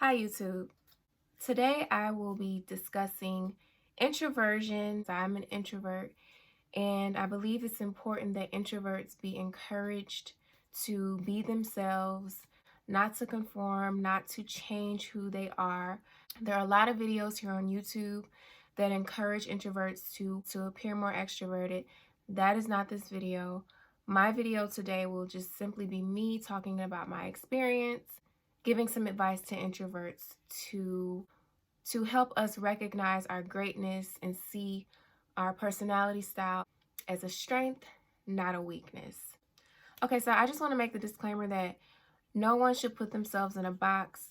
Hi YouTube. Today I will be discussing introversion. I'm an introvert and I believe it's important that introverts be encouraged to be themselves, not to conform, not to change who they are. There are a lot of videos here on YouTube that encourage introverts to appear more extroverted. That is not this video. My video today will just simply be me talking about my experience, giving some advice to introverts to help us recognize our greatness and see our personality style as a strength, not a weakness. Okay, so I just want to make the disclaimer that no one should put themselves in a box.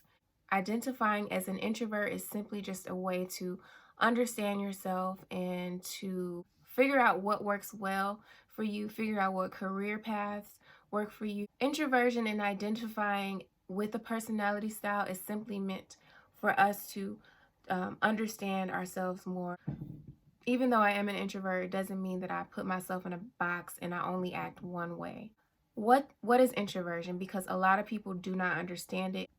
Identifying as an introvert is simply just a way to understand yourself and to figure out what works well for you, figure out what career paths work for you. Introversion and identifying with a personality style is simply meant for us to understand ourselves more. Even though I am an introvert, it doesn't mean that I put myself in a box and I only act one way. What is introversion? Because a lot of people do not understand it.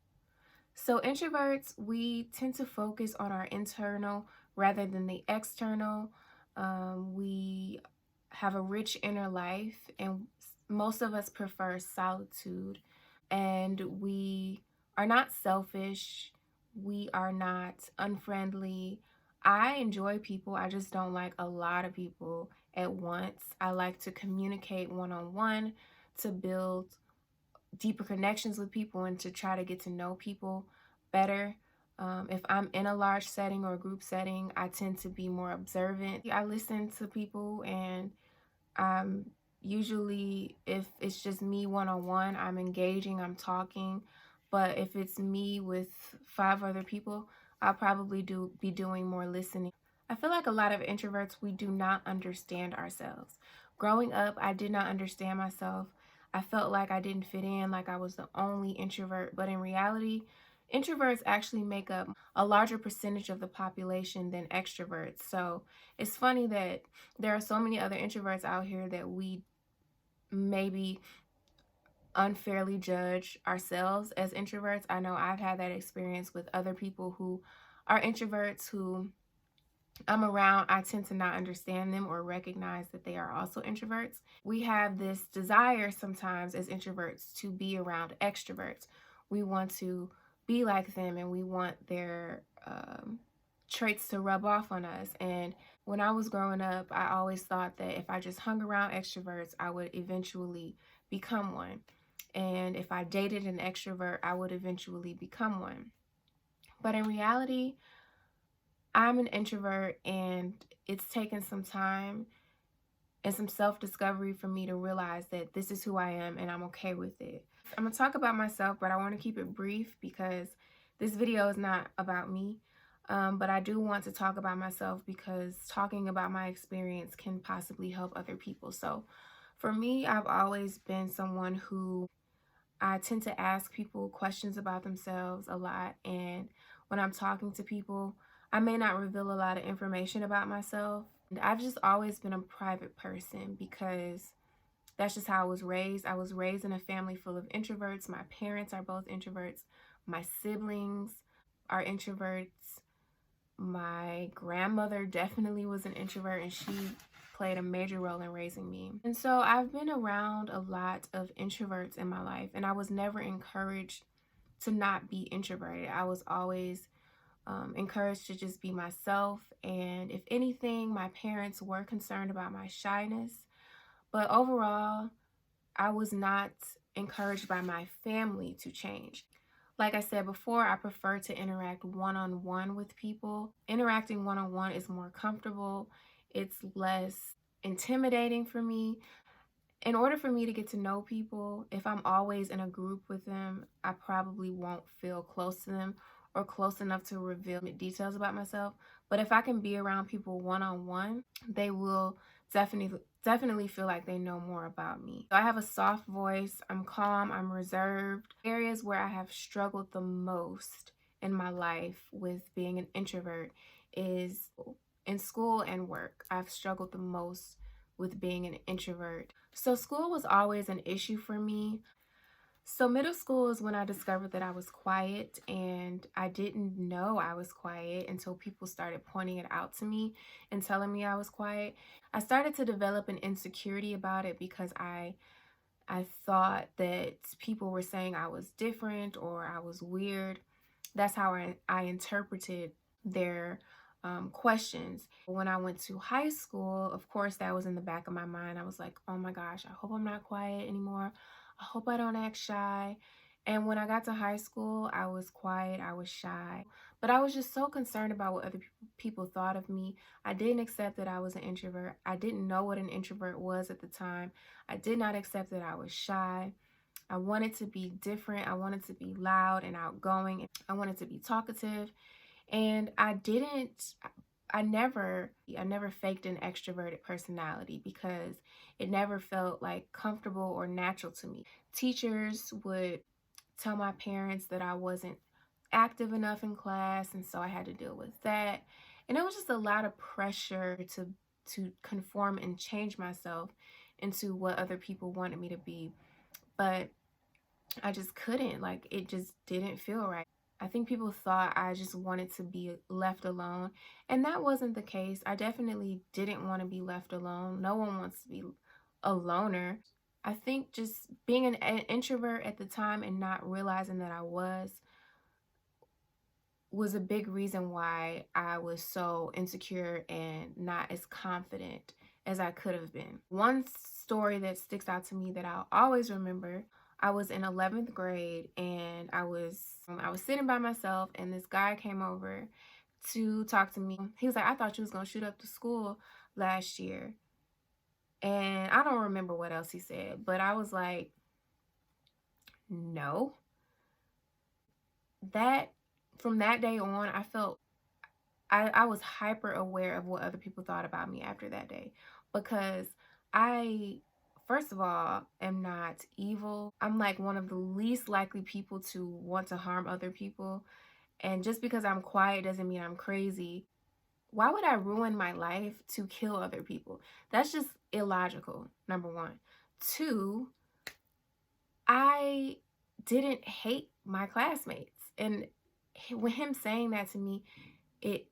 So introverts, we tend to focus on our internal rather than the external. We have a rich inner life, and most of us prefer solitude. And we are not selfish. We are not unfriendly. I enjoy people. I just don't like a lot of people at once. I like to communicate one-on-one, to build deeper connections with people and to try to get to know people better. If I'm in a large setting or a group setting, I tend to be more observant. I listen to people, and usually if it's just me one-on-one, I'm engaging, I'm talking. But if it's me with 5 other people, I'll probably be doing more listening. I feel like a lot of introverts, we do not understand ourselves. Growing up, I did not understand myself. I felt like I didn't fit in, like I was the only introvert. But in reality, introverts actually make up a larger percentage of the population than extroverts. So it's funny that there are so many other introverts out here that we maybe unfairly judge ourselves as introverts. I know I've had that experience with other people who are introverts who I'm around. I tend to not understand them or recognize that they are also introverts. We have this desire sometimes as introverts to be around extroverts. We want to be like them and we want their traits to rub off on us. And when I was growing up, I always thought that if I just hung around extroverts, I would eventually become one. And if I dated an extrovert, I would eventually become one. But in reality, I'm an introvert, and it's taken some time and some self-discovery for me to realize that this is who I am and I'm okay with it. I'm gonna talk about myself, but I want to keep it brief because this video is not about me. But I do want to talk about myself because talking about my experience can possibly help other people. So for me, I've always been someone who I tend to ask people questions about themselves a lot. And when I'm talking to people, I may not reveal a lot of information about myself. And I've just always been a private person because that's just how I was raised. I was raised in a family full of introverts. My parents are both introverts. My siblings are introverts. My grandmother definitely was an introvert, and she played a major role in raising me. And so I've been around a lot of introverts in my life, and I was never encouraged to not be introverted. I was always encouraged to just be myself. And if anything, my parents were concerned about my shyness. But overall, I was not encouraged by my family to change. Like I said before, I prefer to interact one-on-one with people. Interacting one-on-one is more comfortable. It's less intimidating for me. In order for me to get to know people, if I'm always in a group with them, I probably won't feel close to them or close enough to reveal details about myself. But if I can be around people one-on-one, they will definitely feel like they know more about me. I have a soft voice, I'm calm, I'm reserved. Areas where I have struggled the most in my life with being an introvert is in school and work. I've struggled the most with being an introvert. So school was always an issue for me. So middle school is when I discovered that I was quiet, and I didn't know I was quiet until people started pointing it out to me and telling me I was quiet. I started to develop an insecurity about it because I thought that people were saying I was different or I was weird. That's how I interpreted their questions. When I went to high school, of course, that was in the back of my mind. I was like, oh my gosh, I hope I'm not quiet anymore. I hope I don't act shy. And when I got to high school, I was quiet, I was shy. But I was just so concerned about what other people thought of me. I didn't accept that I was an introvert. I didn't know what an introvert was at the time. I did not accept that I was shy. I wanted to be different. I wanted to be loud and outgoing. I wanted to be talkative. And I never faked an extroverted personality because it never felt like comfortable or natural to me. Teachers would tell my parents that I wasn't active enough in class, and so I had to deal with that. And it was just a lot of pressure to conform and change myself into what other people wanted me to be. But I just couldn't. Like, it just didn't feel right. I think people thought I just wanted to be left alone, and that wasn't the case. I definitely didn't want to be left alone. No one wants to be a loner. I think just being an introvert at the time and not realizing that I was a big reason why I was so insecure and not as confident as I could have been. One story that sticks out to me that I'll always remember, I was in 11th grade, and I was sitting by myself, and this guy came over to talk to me. He was like, "I thought you was going to shoot up the school last year." And I don't remember what else he said, but I was like, "No." That From that day on, I was hyper aware of what other people thought about me after that day, because I, first of all, am not evil. I'm like one of the least likely people to want to harm other people. And just because I'm quiet doesn't mean I'm crazy. Why would I ruin my life to kill other people? That's just illogical, number one. Two, I didn't hate my classmates. And with him saying that to me, it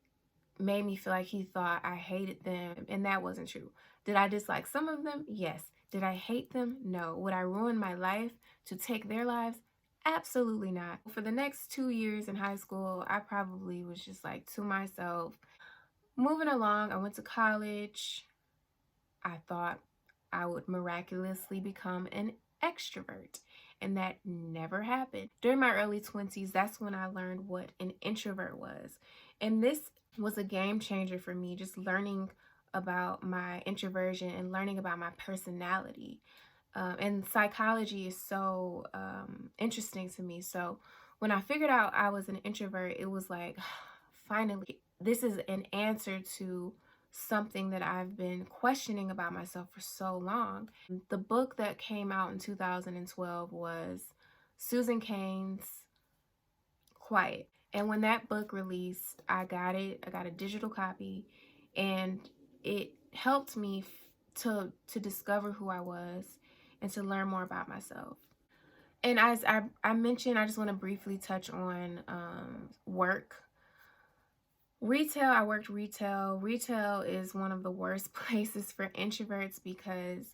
made me feel like he thought I hated them, and that wasn't true. Did I dislike some of them? Yes. Did I hate them? No. Would I ruin my life to take their lives? Absolutely not. For the next 2 years in high school, I probably was just like to myself. Moving along, I went to college. I thought I would miraculously become an extrovert, and that never happened. During my early 20s, that's when I learned what an introvert was. And this was a game changer for me, just learning about my introversion and learning about my personality. And psychology is so interesting to me. So when I figured out I was an introvert, it was like, finally, this is an answer to something that I've been questioning about myself for so long. The book that came out in 2012 was Susan Cain's Quiet. And when that book released, I got it. I got a digital copy, and it helped me to discover who I was and to learn more about myself. And as I mentioned, I just want to briefly touch on work. Retail, I worked retail. Retail is one of the worst places for introverts because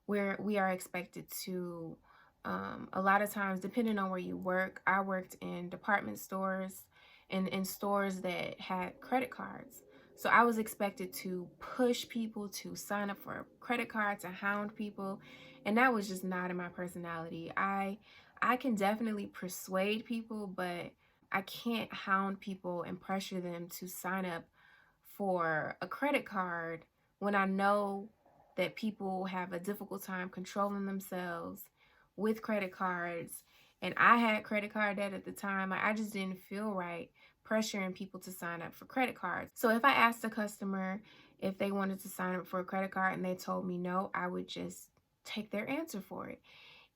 we are expected to, a lot of times, depending on where you work. I worked in department stores and in stores that had credit cards. So I was expected to push people to sign up for a credit card, to hound people, and that was just not in my personality. I can definitely persuade people, but I can't hound people and pressure them to sign up for a credit card when I know that people have a difficult time controlling themselves with credit cards. And I had credit card debt at the time. Like, I just didn't feel right pressuring people to sign up for credit cards. So if I asked a customer if they wanted to sign up for a credit card and they told me no, I would just take their answer for it.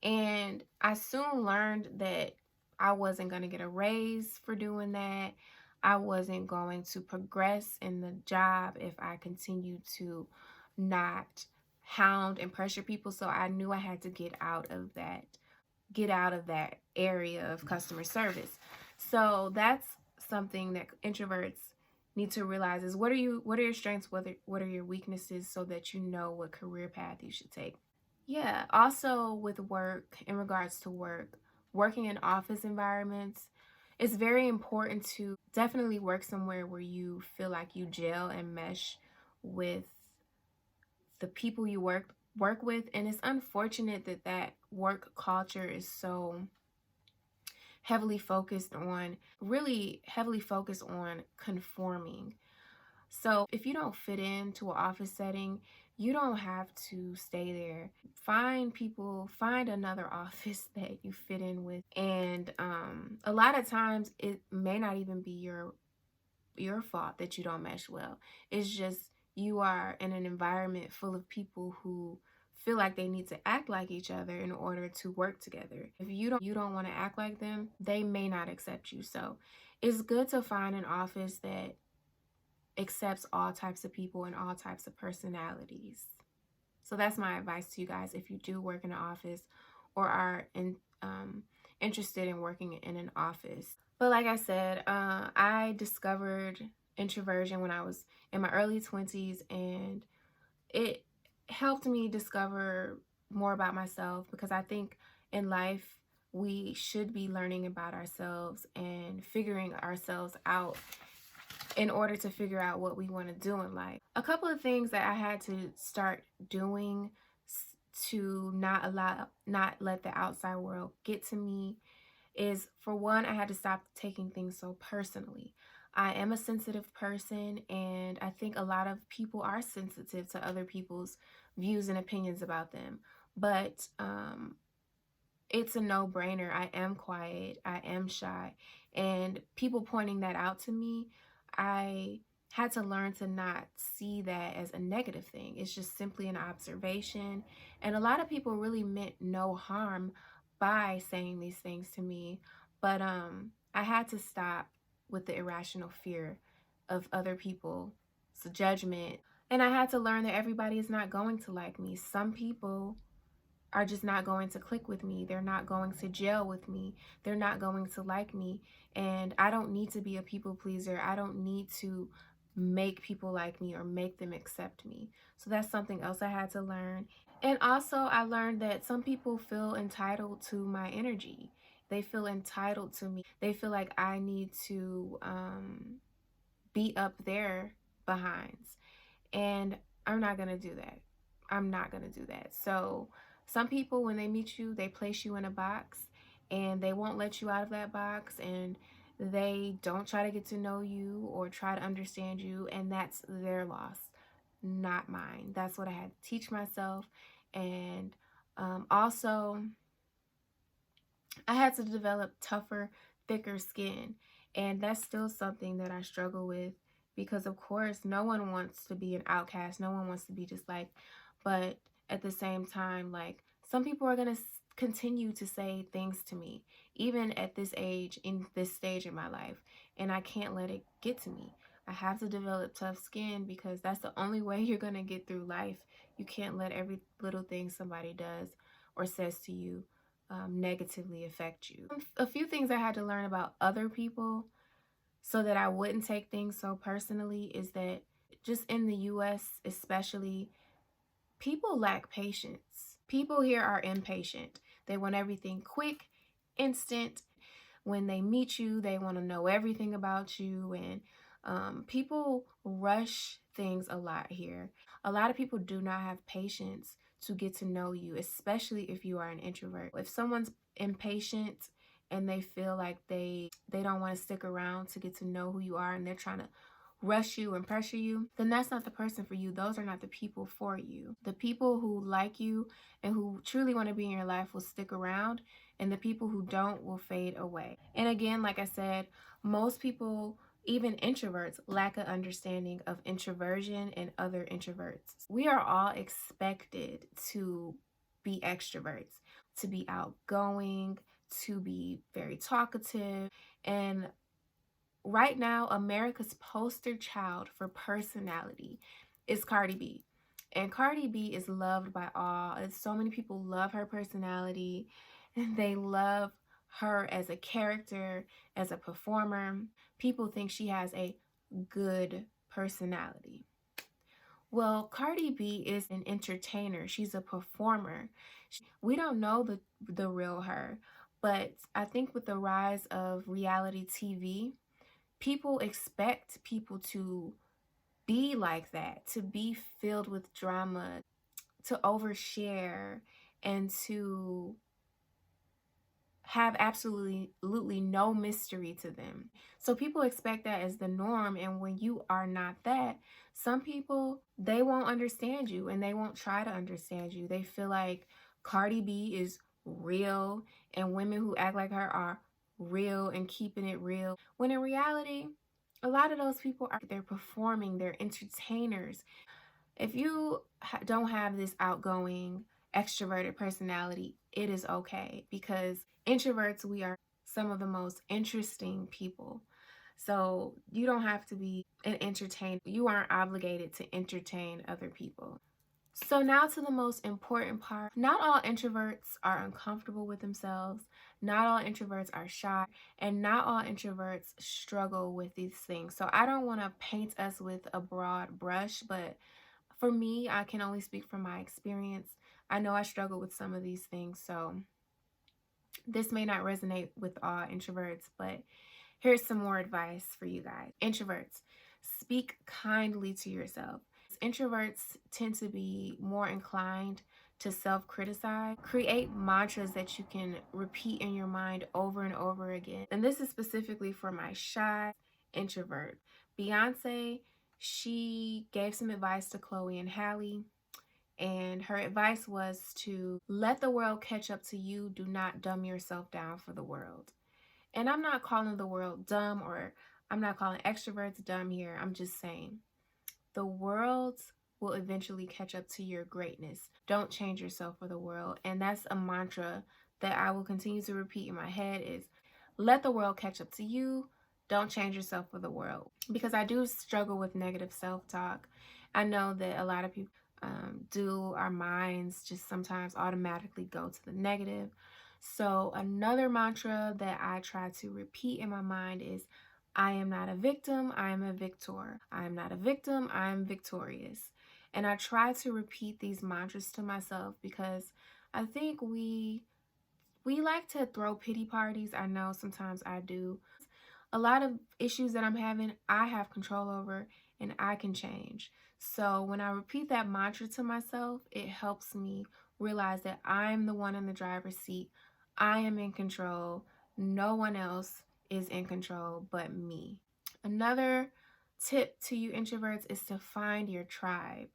And I soon learned that I wasn't going to get a raise for doing that. I wasn't going to progress in the job if I continued to not hound and pressure people. So I knew I had to get out of that. get out of that area of customer service. So that's something that introverts need to realize is what are your strengths, what are your weaknesses, so that you know what career path you should take. Yeah, also with work, in regards to work, working in office environments, it's very important to definitely work somewhere where you feel like you gel and mesh with the people you work with. And it's unfortunate that that work culture is so heavily focused on, really heavily focused on conforming. So if you don't fit into an office setting, you don't have to stay there. Find people, find another office that you fit in with. And a lot of times it may not even be your fault that you don't mesh well. It's just you are in an environment full of people who feel like they need to act like each other in order to work together. If you don't want to act like them, they may not accept you. So it's good to find an office that accepts all types of people and all types of personalities. So that's my advice to you guys if you do work in an office or are interested in working in an office. But like I said, I discovered introversion when I was in my early 20s, and it helped me discover more about myself, because I think in life we should be learning about ourselves and figuring ourselves out in order to figure out what we want to do in life. A couple of things that I had to start doing to not let the outside world get to me is, for one, I had to stop taking things so personally. I am a sensitive person, and I think a lot of people are sensitive to other people's views and opinions about them. But it's a no-brainer. I am quiet, I am shy, and people pointing that out to me, I had to learn to not see that as a negative thing. It's just simply an observation, and a lot of people really meant no harm by saying these things to me. But I had to stop with the irrational fear of other people's judgment, and I had to learn that everybody is not going to like me. Some people are just not going to click with me. They're not going to gel with me. They're not going to like me. And I don't need to be a people pleaser. I don't need to make people like me or make them accept me. So that's something else I had to learn. And also, I learned that some people feel entitled to my energy. They feel entitled to me. They feel like I need to be up their behinds. And I'm not going to do that. I'm not going to do that. So some people, when they meet you, they place you in a box and they won't let you out of that box, and they don't try to get to know you or try to understand you, and that's their loss, not mine. That's what I had to teach myself. And also, I had to develop tougher, thicker skin. And that's still something that I struggle with, because, of course, no one wants to be an outcast. No one wants to be disliked. But at the same time, like, some people are going to continue to say things to me, even at this age, in this stage in my life. And I can't let it get to me. I have to develop tough skin, because that's the only way you're going to get through life. You can't let every little thing somebody does or says to you negatively affect you. A few things I had to learn about other people so that I wouldn't take things so personally is that, just in the US especially, people lack patience. People here are impatient. They want everything quick, instant. When they meet you, they want to know everything about you, and people rush things a lot here. A lot of people do not have patience to get to know you, especially if you are an introvert. If someone's impatient and they feel like they don't want to stick around to get to know who you are, and they're trying to rush you and pressure you, then that's not the person for you. Those are not the people for you. The people who like you and who truly want to be in your life will stick around, and the people who don't will fade away. And again, like I said, most people, even introverts, lack an understanding of introversion and other introverts. We are all expected to be extroverts, to be outgoing, to be very talkative. And right now, America's poster child for personality is Cardi B. And Cardi B is loved by all. And so many people love her personality. They love her as a character, as a performer. People think she has a good personality. Well, Cardi B is an entertainer. She's a performer. We don't know the real her, but I think with the rise of reality TV, people expect people to be like that, to be filled with drama, to overshare, and to have absolutely no mystery to them. So people expect that as the norm, and when you are not that, some people, they won't understand you and they won't try to understand you. They feel like Cardi B is real and women who act like her are real and keeping it real. When in reality, a lot of those people are, they're performing, they're entertainers. If you don't have this outgoing, extroverted personality, it is okay, because introverts, we are some of the most interesting people. So you don't have to be an entertainer. You aren't obligated to entertain other people. So now to the most important part. Not all introverts are uncomfortable with themselves. Not all introverts are shy. And not all introverts struggle with these things. So I don't want to paint us with a broad brush, but for me, I can only speak from my experience. I know I struggle with some of these things, so this may not resonate with all introverts, but here's some more advice for you guys. Introverts, speak kindly to yourself. Introverts tend to be more inclined to self-criticize. Create mantras that you can repeat in your mind over and over again. And this is specifically for my shy introvert. Beyonce, she gave some advice to Chloe and Halle, and her advice was to let the world catch up to you. Do not dumb yourself down for the world. And I'm not calling the world dumb, or I'm not calling extroverts dumb here. I'm just saying the world will eventually catch up to your greatness. Don't change yourself for the world. And that's a mantra that I will continue to repeat in my head is let the world catch up to you. Don't change yourself for the world. Because I do struggle with negative self-talk. I know that a lot of people do. Our minds just sometimes automatically go to the negative. So another mantra that I try to repeat in my mind is I am not a victim, I am a victor. I am not a victim, I am victorious. And I try to repeat these mantras to myself because I think we like to throw pity parties. I know sometimes I do. A lot of issues that I'm having, I have control over and I can change. So when I repeat that mantra to myself, it helps me realize that I'm the one in the driver's seat. I am in control. No one else is in control but me. Another tip to you introverts is to find your tribe.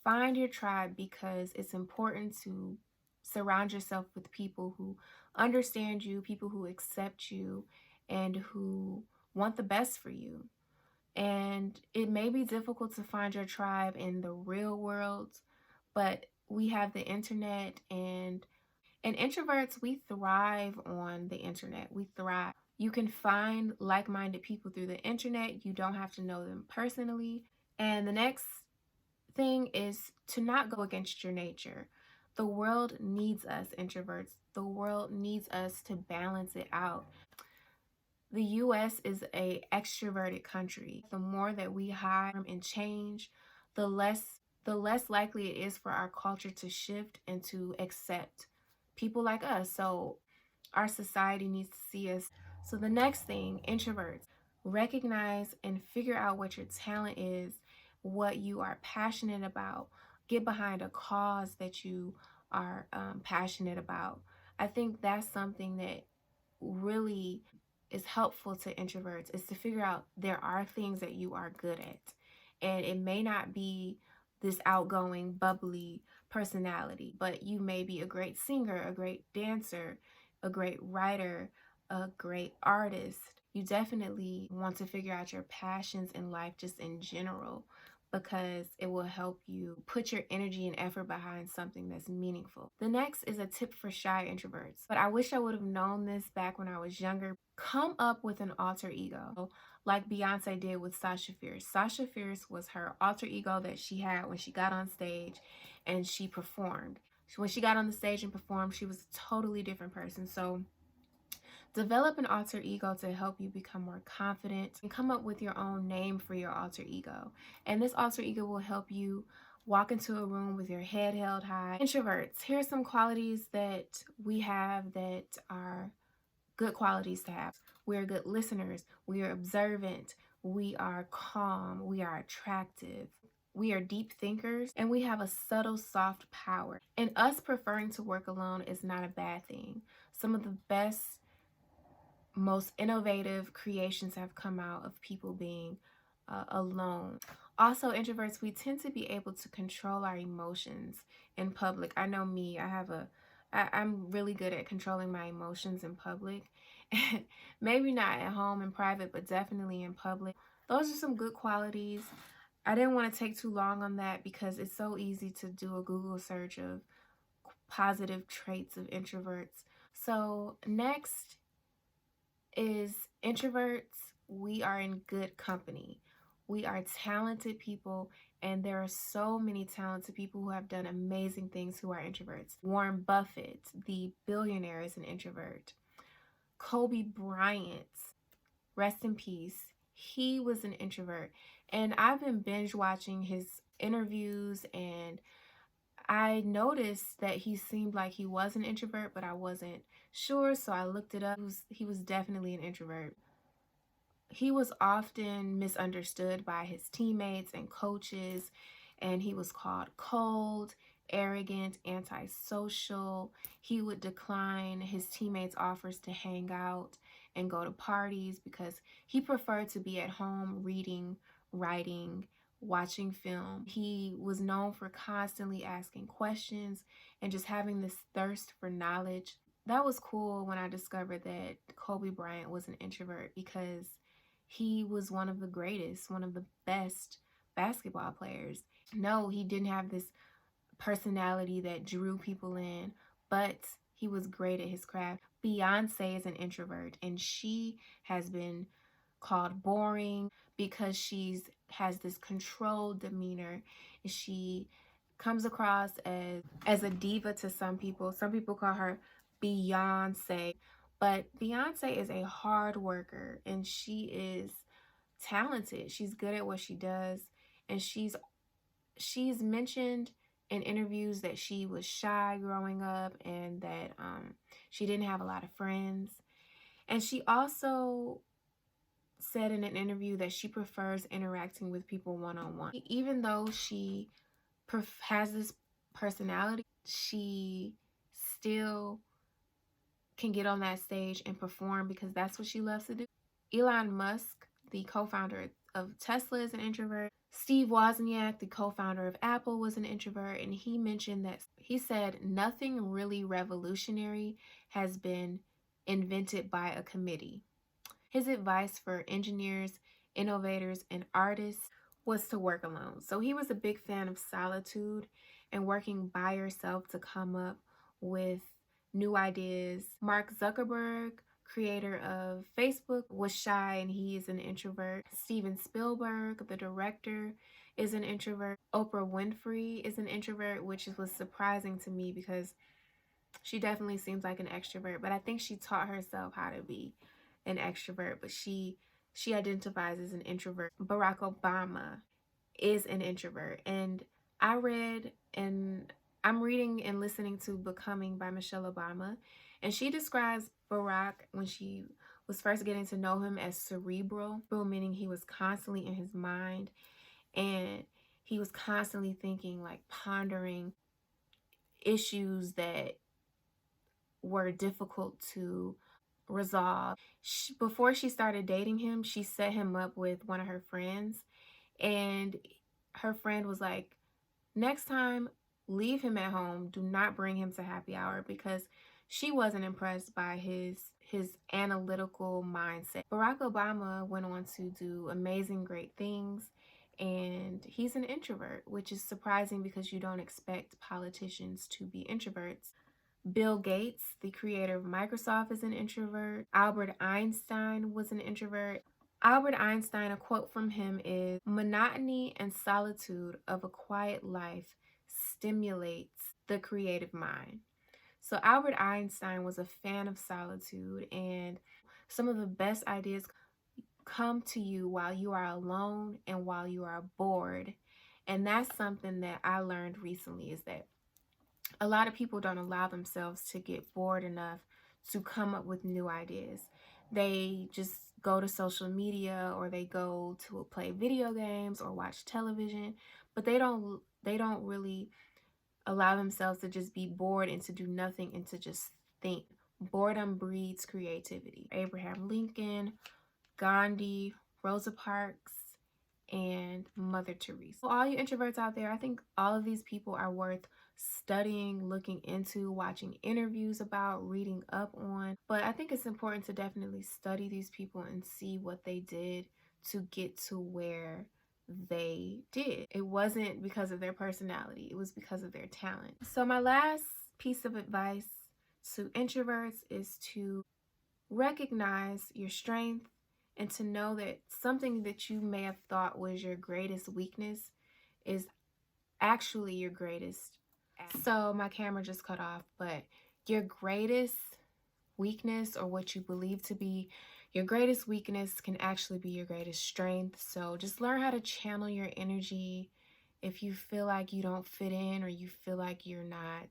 Find your tribe because it's important to surround yourself with people who understand you, people who accept you, and who want the best for you. And it may be difficult to find your tribe in the real world, but we have the internet, and introverts, we thrive on the internet. We thrive. You can find like-minded people through the internet. You don't have to know them personally. And the next thing is to not go against your nature. The world needs us, introverts. The world needs us to balance it out. The US is a extroverted country. The more that we hide and change, the less likely it is for our culture to shift and to accept people like us. So our society needs to see us. So the next thing, introverts, recognize and figure out what your talent is, what you are passionate about. Get behind a cause that you are passionate about. I think that's something that really is helpful to introverts, is to figure out there are things that you are good at. And it may not be this outgoing, bubbly personality, but you may be a great singer, a great dancer, a great writer, a great artist. You definitely want to figure out your passions in life just in general, because it will help you put your energy and effort behind something that's meaningful. The next is a tip for shy introverts, but I wish I would have known this back when I was younger. Come up with an alter ego like Beyonce did with Sasha Fierce. Sasha Fierce was her alter ego that she had when she got on stage and she performed. When she got on the stage and performed, she was a totally different person. So develop an alter ego to help you become more confident and come up with your own name for your alter ego. And this alter ego will help you walk into a room with your head held high. Introverts, here are some qualities that we have that are good qualities to have. We are good listeners. We are observant. We are calm. We are attractive. We are deep thinkers, and we have a subtle, soft power. And us preferring to work alone is not a bad thing. Some of the best, most innovative creations have come out of people being alone. Also, introverts, we tend to be able to control our emotions in public. I know me, I'm really good at controlling my emotions in public. Maybe not at home in private, but definitely in public. Those are some good qualities. I didn't want to take too long on that because it's so easy to do a Google search of positive traits of introverts. So next is introverts. We are in good company. We are talented people, and there are so many talented people who have done amazing things who are introverts. Warren Buffett, the billionaire, is an introvert. Kobe Bryant, rest in peace, he was an introvert. And I've been binge watching his interviews, and I noticed that he seemed like he was an introvert, but I wasn't sure, so I looked it up. He was definitely an introvert. He was often misunderstood by his teammates and coaches, and he was called cold, arrogant, antisocial. He would decline his teammates' offers to hang out and go to parties because he preferred to be at home reading, writing, watching film. He was known for constantly asking questions and just having this thirst for knowledge. That was cool when I discovered that Kobe Bryant was an introvert because he was one of the greatest, one of the best basketball players. No, he didn't have this personality that drew people in, but he was great at his craft. Beyonce is an introvert, and she has been called boring because she's has this controlled demeanor. She comes across as a diva to some people. Some people call her Beyonce, but Beyonce is a hard worker, and she is talented. She's good at what she does, and she's mentioned in interviews that she was shy growing up and that she didn't have a lot of friends. And she also said in an interview that she prefers interacting with people one-on-one. Even though she has this personality, she still can get on that stage and perform because that's what she loves to do. Elon Musk, the co-founder of Tesla, is an introvert. Steve Wozniak, the co-founder of Apple, was an introvert, and he mentioned that he said nothing really revolutionary has been invented by a committee. His advice for engineers, innovators, and artists was to work alone. So he was a big fan of solitude and working by yourself to come up with new ideas. Mark Zuckerberg, creator of Facebook, was shy and he is an introvert. Steven Spielberg, the director, is an introvert. Oprah Winfrey is an introvert, which was surprising to me because she definitely seems like an extrovert, but I think she taught herself how to be an extrovert, but she identifies as an introvert. Barack Obama is an introvert, and I'm reading and listening to Becoming by Michelle Obama, and she describes Barack when she was first getting to know him as cerebral, meaning he was constantly in his mind and he was constantly thinking, like pondering issues that were difficult to resolve. Before she started dating him, she set him up with one of her friends, and her friend was like, next time, leave him at home. Do not bring him to happy hour, because she wasn't impressed by his analytical mindset. Barack Obama went on to do amazing, great things, and he's an introvert, which is surprising because you don't expect politicians to be introverts. Bill Gates, the creator of Microsoft, is an introvert. Albert Einstein was an introvert. Albert Einstein, a quote from him is, "Monotony and solitude of a quiet life stimulates the creative mind. So Albert Einstein was a fan of solitude, and some of the best ideas come to you while you are alone and while you are bored. And that's something that I learned recently, is that a lot of people don't allow themselves to get bored enough to come up with new ideas. They just go to social media, or they go to play video games or watch television, but they don't really allow themselves to just be bored and to do nothing and to just think. Boredom breeds creativity. Abraham Lincoln, Gandhi, Rosa Parks, and Mother Teresa. So all you introverts out there, I think all of these people are worth studying, looking into, watching interviews about, reading up on. But I think it's important to definitely study these people and see what they did to get to where they did. It wasn't because of their personality, it was because of their talent. So my last piece of advice to introverts is to recognize your strength and to know that something that you may have thought was your greatest weakness is actually your greatest. So my camera just cut off, but your greatest weakness, or what you believe to be your greatest weakness, can actually be your greatest strength. So just learn how to channel your energy. If you feel like you don't fit in, or you feel like you're not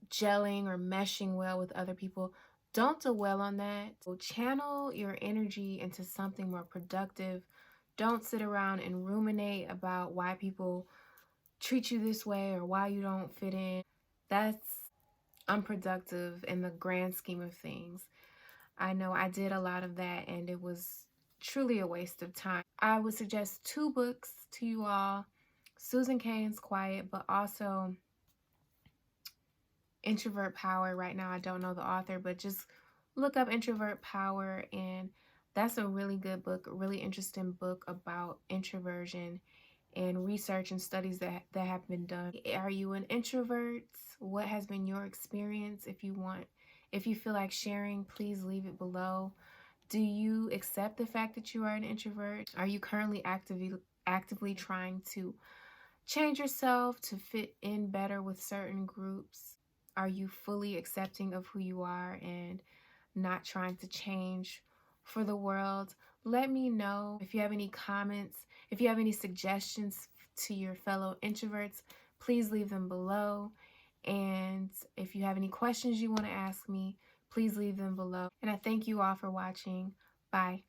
gelling or meshing well with other people, don't dwell on that. So channel your energy into something more productive. Don't sit around and ruminate about why people treat you this way or why you don't fit in. That's unproductive in the grand scheme of things. I know I did a lot of that, and it was truly a waste of time. I would suggest 2 books to you all: Susan Cain's Quiet, but also Introvert Power. Right now I don't know the author, but just look up Introvert Power, and that's a really good book, a really interesting book about introversion and research and studies that have been done. Are you an introvert? What has been your experience? If you feel like sharing, please leave it below. Do you accept the fact that you are an introvert? Are you currently actively trying to change yourself to fit in better with certain groups? Are you fully accepting of who you are and not trying to change for the world? Let me know. If you have any comments, if you have any suggestions to your fellow introverts, please leave them below. And if you have any questions you want to ask me, please leave them below. And I thank you all for watching. Bye.